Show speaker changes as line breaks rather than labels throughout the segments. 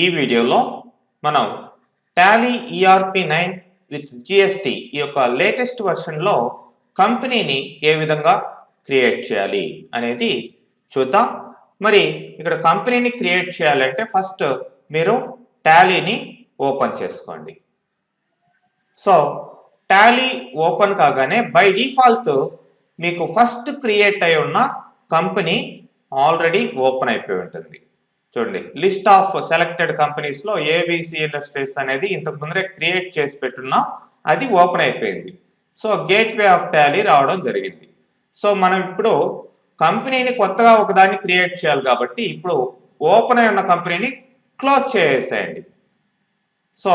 ఈ వీడియోలో మనం టాలీ ERP9 విత్ GST ఈ యొక్క లేటెస్ట్ వర్షన్లో కంపెనీని ఏ విధంగా క్రియేట్ చేయాలి అనేది చూద్దాం. మరి ఇక్కడ కంపెనీని క్రియేట్ చేయాలంటే ఫస్ట్ మీరు టాలీని ఓపెన్ చేసుకోండి. సో టాలీ ఓపెన్ కాగానే బై డిఫాల్ట్ మీకు ఫస్ట్ క్రియేట్ అయి ఉన్న కంపెనీ ఆల్రెడీ ఓపెన్ అయిపోయి ఉంటుంది. చూడండి, లిస్ట్ ఆఫ్ సెలెక్టెడ్ కంపెనీస్ లో ABC ఇండస్ట్రీస్ అనేది ఇంతకు ముందరే క్రియేట్ చేసి పెట్టున్నా, అది ఓపెన్ అయిపోయింది. సో గేట్వే ఆఫ్ టాలీ రావడం జరిగింది. సో మనం ఇప్పుడు కంపెనీని కొత్తగా ఒకదాన్ని క్రియేట్ చేయాలి కాబట్టి ఇప్పుడు ఓపెన్ అయి ఉన్న కంపెనీని క్లోజ్ చేసేయండి. సో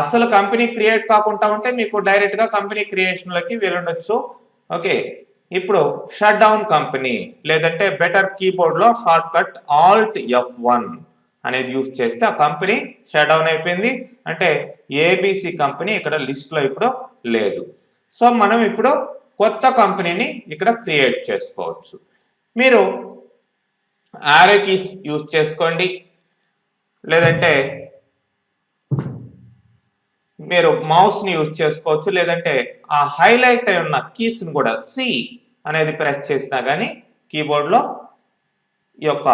అసలు కంపెనీ క్రియేట్ కాకుండా ఉంటే మీకు డైరెక్ట్ గా కంపెనీ క్రియేషన్ లోకి వెళ్ళొచ్చు. ఓకే, ఇప్పుడు షట్ డౌన్ కంపెనీ లేదంటే బెటర్ కీబోర్డ్ లో షార్ట్ కట్ Alt F1 అనేది యూజ్ చేస్తే ఆ కంపెనీ షట్ డౌన్ అయిపోయింది. అంటే ABC కంపెనీ ఇక్కడ లిస్ట్ లో ఇప్పుడు లేదు. సో మనం ఇప్పుడు కొత్త కంపెనీని ఇక్కడ క్రియేట్ చేసుకోవచ్చు. మీరు యారో కీస్ యూజ్ చేసుకోండి, లేదంటే మీరు మౌస్ ని యూజ్ చేసుకోవచ్చు, లేదంటే ఆ హైలైట్ అయి ఉన్న కీస్ ని కూడా C అనేది ప్రెస్ చేసినా కానీ కీబోర్డ్ లో ఈ యొక్క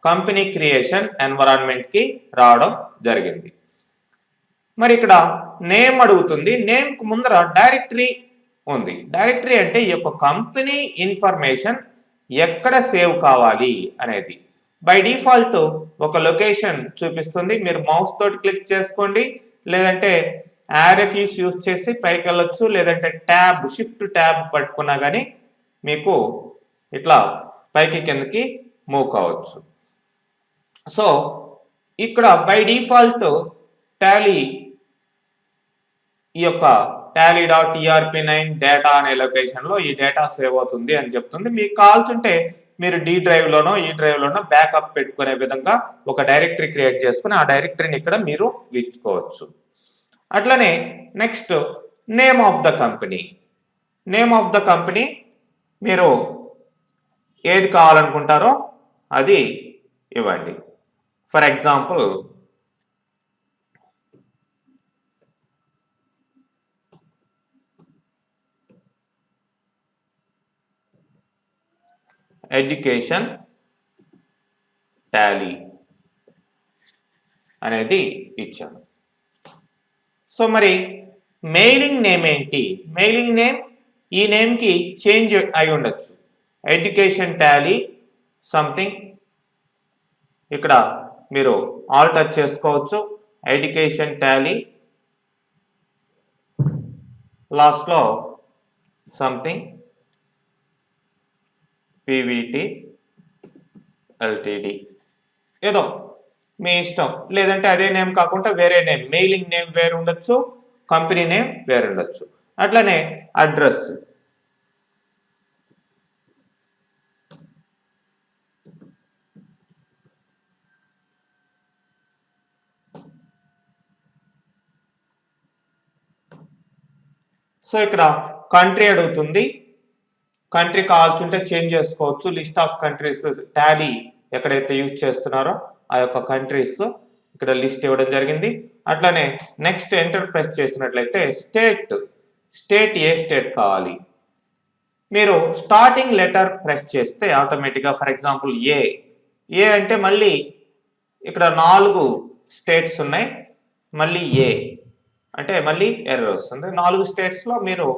కంపెనీ క్రియేషన్ ఎన్విరాన్మెంట్ కి రావడం జరిగింది. మరి ఇక్కడ నేమ్ అడుగుతుంది. నేమ్ కు ముందర డైరెక్టరీ ఉంది. డైరెక్టరీ అంటే ఈ యొక్క కంపెనీ ఇన్ఫర్మేషన్ ఎక్కడ సేవ్ కావాలి అనేది. బై డిఫాల్ట్ ఒక లొకేషన్ చూపిస్తుంది. మీరు మౌస్ తోటి క్లిక్ చేసుకోండి, లేదంటే యారో కీస్ యూజ్ చేసి పైకి వెళ్ళొచ్చు, లేదంటే షిఫ్ట్ ట్యాబ్ పట్టుకున్నా కానీ మీకు ఇట్లా పైకి కిందకి మూవ్ కావచ్చు. సో ఇక్కడ బై డిఫాల్ట్ టాలీ ఈ యొక్క tally.erp9 డేటా అనే లొకేషన్ లో ఈ డేటా సేవ్ అవుతుంది అని చెప్తుంది. మీకు కావాల్సింటే మీరు D డ్రైవ్ లోనో ఈ డ్రైవ్ లోనో బ్యాకప్ పెట్టుకునే విధంగా ఒక డైరెక్టరీ క్రియేట్ చేసుకుని ఆ డైరెక్టరీని ఇక్కడ మీరు ఇచ్చుకోవచ్చు. అట్లనే next name of the company. Name of the company మీరు ఏది కావాలనుకుంటారో అది ఇవ్వండి. ఫర్ ఎగ్జాంపుల్ ఎడ్యుకేషన్ టాలీ అనేది ఇచ్చాను. సో మరి మెయిలింగ్ నేమ్ ఏంటి? మెయిలింగ్ నేమ్ ఈ నేమ్ కి చేంజ్ అయి ఉండొచ్చు. ఎడ్యుకేషన్ టాలీ సంథింగ్ ఇక్కడ మీరు ఆల్టర్ చేసుకోవచ్చు. ఎడ్యుకేషన్ టాలీ లాస్ట్ లో సంథింగ్ PVT LTD ఏదో మీ ఇష్టం. లేదంటే అదే నేమ్ కాకుండా వేరే నేమ్, మెయిలింగ్ నేమ్ వేరు ఉండొచ్చు, కంపెనీ నేమ్ వేరు ఉండొచ్చు. అట్లనే అడ్రస్. సో ఇక్కడ కంట్రీ అడుగుతుంది. కంట్రీ కావాల్సింటే చేంజ్ చేసుకోవచ్చు. లిస్ట్ ఆఫ్ కంట్రీస్ టాలీ ఎక్కడైతే యూజ్ చేస్తున్నారో ఆ యొక్క కంట్రీస్ ఇక్కడ లిస్ట్ ఇవ్వడం జరిగింది. అట్లనే నెక్స్ట్ ఎంటర్ ప్రెస్ చేసినట్లయితే స్టేట్ ఏ స్టేట్ కావాలి. మీరు స్టార్టింగ్ లెటర్ ప్రెస్ చేస్తే ఆటోమేటిక్గా ఫర్ ఎగ్జాంపుల్ ఏ అంటే మళ్ళీ ఇక్కడ 4 స్టేట్స్ ఉన్నాయి. మళ్ళీ ఏ అంటే మళ్ళీ ఎర్రర్ వస్తుంది. 4 స్టేట్స్ లో మీరు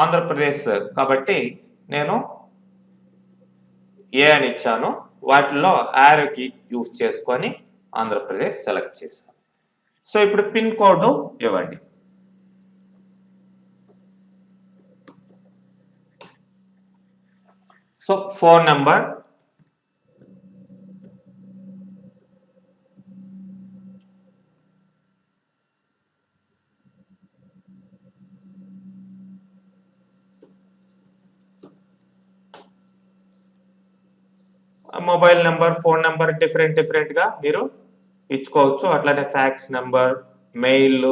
ఆంధ్రప్రదేశ్ కాబట్టి నేను ఏ అని ఇచ్చాను. వాటిల్లో యారోకి యూజ్ చేసుకొని ఆంధ్రప్రదేశ్ సెలెక్ట్ చేశాను. సో ఇప్పుడు పిన్ కోడ్ ఇవ్వండి. So phone number, mobile number, phone number different గా మీరు ఇచ్చుకోవచ్చు. అట్లానే ఫ్యాక్స్ నెంబర్, మెయిల్,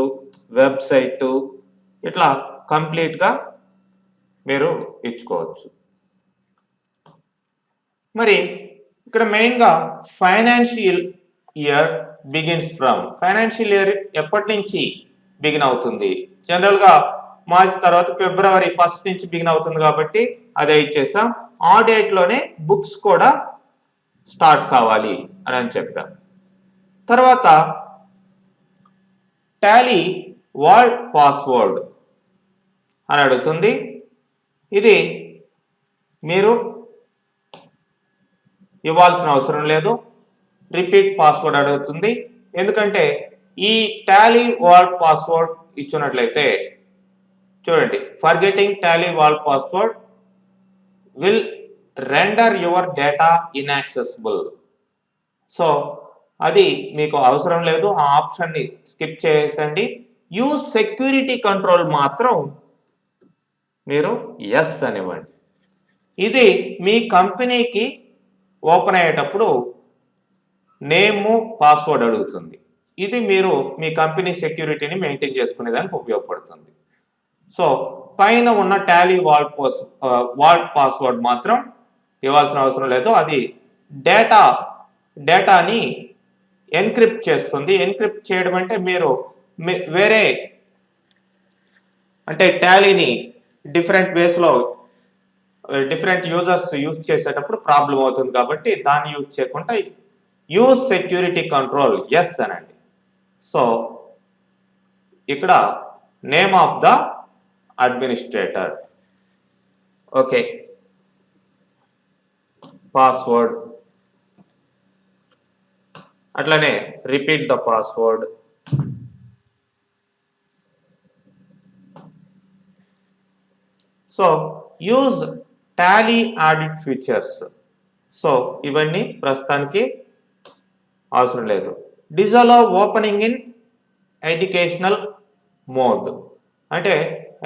వెబ్సైట్ ఇట్లా కంప్లీట్ గా మీరు ఇచ్చుకోవచ్చు. మరి ఇక్కడ మెయిన్ గా financial year begins from. Financial year ఎప్పటి నుంచి బిగిన్ అవుతుంది? జనరల్గా మార్చ్ తర్వాత ఫిబ్రవరి 1 నుంచి బిగిన్ అవుతుంది కాబట్టి అదే ఇచ్చేసాం. ఆ డేట్లోనే బుక్స్ కూడా స్టార్ట్ కావాలి అని చెప్పాం. తర్వాత టాలీ వాల్ట్ పాస్వర్డ్ అని అడుగుతుంది. ఇది మీరు ఇవ్వాల్సిన అవసరం లేదు. రిపీట్ పాస్వర్డ్ అడుగుతుంది. ఎందుకంటే ఈ టాలీ వాల్ట్ పాస్వర్డ్ ఇచ్చినట్లయితే చూడండి, forgetting Tally vault password will render your data inaccessible. So అది మీకు అవసరం లేదు, ఆ ఆప్షన్ని స్కిప్ చేసేయండి. యూజ్ సెక్యూరిటీ కంట్రోల్ మాత్రం మీరు ఎస్ అనివ్వండి. ఇది మీ కంపెనీకి ఓపెన్ అయ్యేటప్పుడు నేము పాస్వర్డ్ అడుగుతుంది. ఇది మీరు మీ కంపెనీ సెక్యూరిటీని మెయింటైన్ చేసుకునేదానికి ఉపయోగపడుతుంది. సో పైన ఉన్న టాలీ వాల్ట్ పాస్వర్డ్ మాత్రం ఇవ్వాల్సిన అవసరం లేదు. అది డేటాని ఎన్క్రిప్ట్ చేస్తుంది. ఎన్క్రిప్ట్ చేయడం అంటే మీరు వేరే అంటే టాలీని డిఫరెంట్ వేస్లో డిఫరెంట్ యూజర్స్ యూజ్ చేసేటప్పుడు ప్రాబ్లం అవుతుంది కాబట్టి దాన్ని యూజ్ చేయకుండా యూజ్ సెక్యూరిటీ కంట్రోల్ ఎస్ అనండి. సో ఇక్కడ name of the administrator, okay, password, అట్లనే repeat the password, so use Tally audit features. So ఇవన్నీ ప్రస్తుతానికి అవసరం లేదు. డిజలో ఓపెనింగ్ ఇన్ ఎడ్యుకేషనల్ మోడ్ అంటే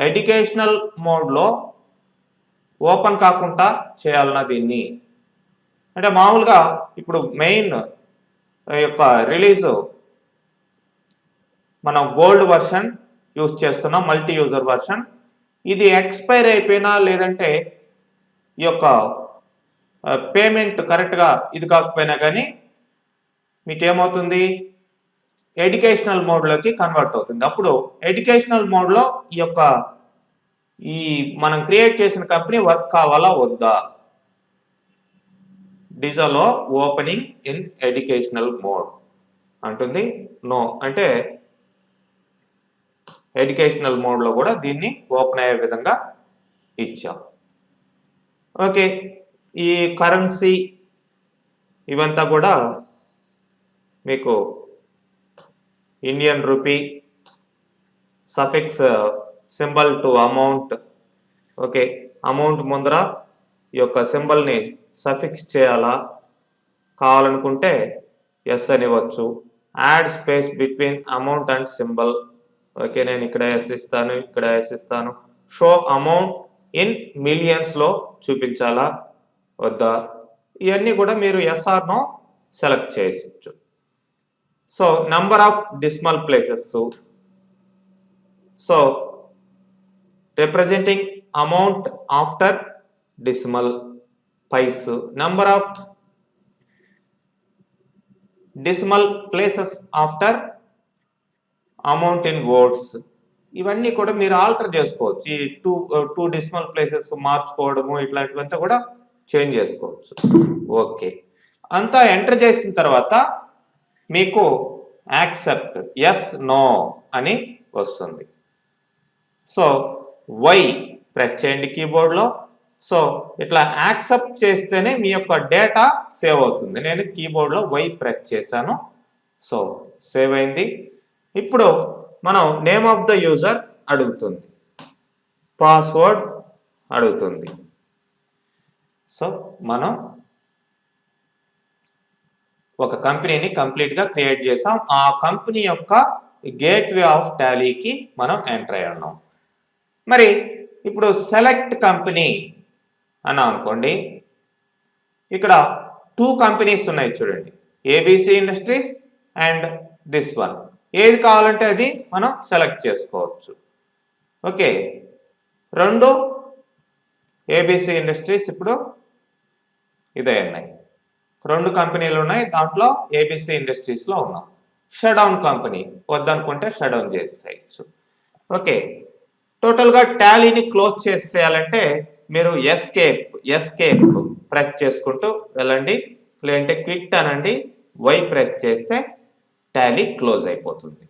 ఎడ్యుకేషనల్ మోడ్లో ఓపెన్ కాకుండా చేయాలన్నా దీన్ని. అంటే మామూలుగా ఇప్పుడు మెయిన్ యొక్క రిలీజ్ మనం గోల్డ్ వర్షన్ యూజ్ చేస్తున్నాం, మల్టీ యూజర్ వర్షన్. ఇది ఎక్స్పైర్ అయిపోయినా లేదంటే ఈ యొక్క పేమెంట్ కరెక్ట్గా ఇది కాకపోయినా కానీ మీకేమవుతుంది, ఎడ్యుకేషనల్ మోడ్లోకి కన్వర్ట్ అవుతుంది. అప్పుడు ఎడ్యుకేషనల్ మోడ్లో ఈ మనం క్రియేట్ చేసిన కంపెనీ వర్క్ కావాలా వద్దా? డిజలో ఓపెనింగ్ ఇన్ ఎడ్యుకేషనల్ మోడ్ అంటుంది. నో అంటే ఎడ్యుకేషనల్ మోడ్లో కూడా దీన్ని ఓపెన్ అయ్యే విధంగా ఇచ్చాం. ఓకే, ఈ కరెన్సీ ఇవంతా కూడా మీకు Indian rupee, suffix symbol to amount. Okay, amount ముందర ఈ యొక్క సింబల్ని సఫిక్స్ చేయాలా, కావాలనుకుంటే ఎస్ అనివ్వచ్చు. Add space between amount and symbol. Okay, నేను ఇక్కడ ఎస్ ఇస్తాను, ఇక్కడ ఎస్ ఇస్తాను. షో అమౌంట్ ఇన్ మిలియన్స్లో చూపించాలా వద్దా, ఇవన్నీ కూడా మీరు ఎస్ ఆర్ నో సెలెక్ట్ చేయొచ్చు. So number of decimal places, so representing amount after decimal paise, number of decimal places after amount in words. ఇవన్నీ కూడా మీరు ఆల్టర్ చేసుకోవచ్చు. ఈ టూ డెసిమల్ ప్లేసెస్ మార్చుకోవడము ఇట్లాంటివంతా కూడా చేంజ్ చేసుకోవచ్చు. ఓకే, అంతా ఎంటర్ చేసిన తర్వాత మీకు యాక్సెప్ట్ ఎస్ నో అని వస్తుంది. సో వై ప్రెస్ చేయండి కీబోర్డ్లో. సో ఇట్లా యాక్సెప్ట్ చేస్తేనే మీ యొక్క డేటా సేవ్ అవుతుంది. నేను కీబోర్డ్లో వై ప్రెస్ చేశాను, సో సేవ్ అయింది. ఇప్పుడు మనం నేమ్ ఆఫ్ ద యూజర్ అడుగుతుంది, పాస్వర్డ్ అడుగుతుంది. సో మనం ఒక కంపెనీని కంప్లీట్గా క్రియేట్ చేసాం. ఆ కంపెనీ యొక్క గేట్వే ఆఫ్ టాలీకి మనం ఎంటర్ అయ్యి ఉన్నాం. మరి ఇప్పుడు సెలెక్ట్ కంపెనీ అని అనుకోండి, ఇక్కడ 2 కంపెనీస్ ఉన్నాయి చూడండి, ABC industries and this one. ఏది కావాలంటే అది మనం సెలెక్ట్ చేసుకోవచ్చు. ఓకే, 2 ఏబిసి ఇండస్ట్రీస్ ఇప్పుడు ఇదే ఉన్నాయి. 2 కంపెనీలు ఉన్నాయి, దాంట్లో ఏబిసి ఇండస్ట్రీస్లో ఉన్నాం. షట్ డౌన్ కంపెనీ వద్దనుకుంటే షట్ డౌన్ చేసేయచ్చు. ఓకే, టోటల్గా టాలీని క్లోజ్ చేసేయాలంటే మీరు ఎస్కేప్ ప్రెస్ చేసుకుంటూ వెళ్ళండి, లేదంటే క్విట్ అనండి, వై ప్రెస్ చేస్తే టాలీ క్లోజ్ అయిపోతుంది.